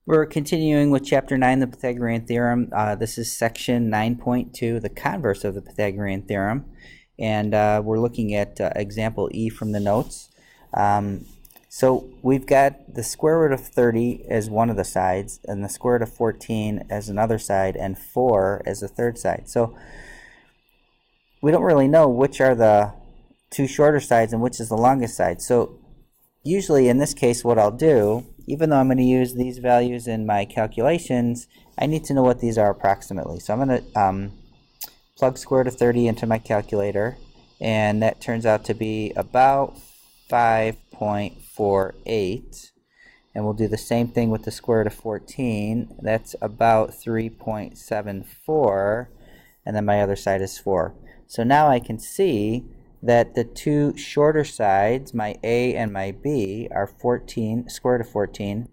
We're continuing with Chapter 9, the Pythagorean Theorem. This is Section 9.2, the Converse of the Pythagorean Theorem. And we're looking at example E from the notes. So we've got the square root of 30 as one of the sides, and the square root of 14 as another side, and 4 as the third side. So we don't really know which are the two shorter sides and which is the longest side. So usually in this case what I'll do, even though I'm going to use these values in my calculations, I need to know what these are approximately. So I'm going to plug square root of 30 into my calculator, and that turns out to be about 5.48. And we'll do the same thing with the square root of 14. That's about 3.74, and then my other side is 4. So now I can see that the two shorter sides, my A and my B, are 14, square root of 14,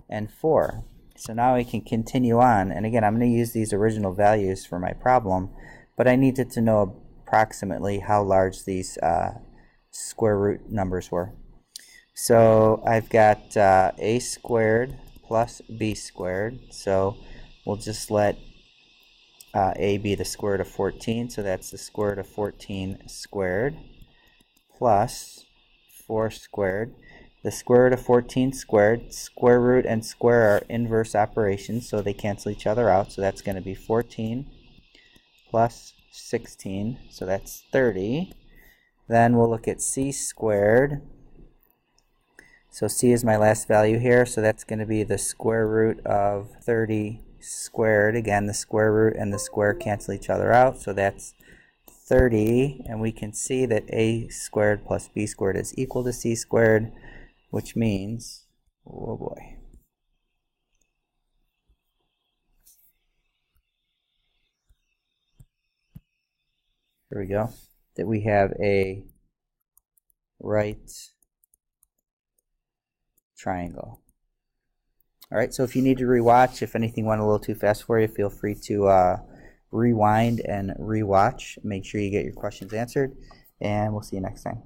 and 4. So now I can continue on, and again, I'm going to use these original values for my problem, but I needed to know approximately how large these square root numbers were. So I've got A squared plus B squared, so we'll just let A be the square root of 14, so that's the square root of 14 squared, plus 4 squared. The square root of 14 squared, square root and square are inverse operations, so they cancel each other out, so that's going to be 14 plus 16, so that's 30. Then we'll look at C squared. So C is my last value here, so that's going to be the square root of 30 squared. Again, the square root and the square cancel each other out, so that's 30, and we can see that A squared plus B squared is equal to C squared, which means, oh boy, here we go, that we have a right triangle. Alright, so if you need to rewatch, if anything went a little too fast for you, feel free to rewind and rewatch. Make sure you get your questions answered, and we'll see you next time.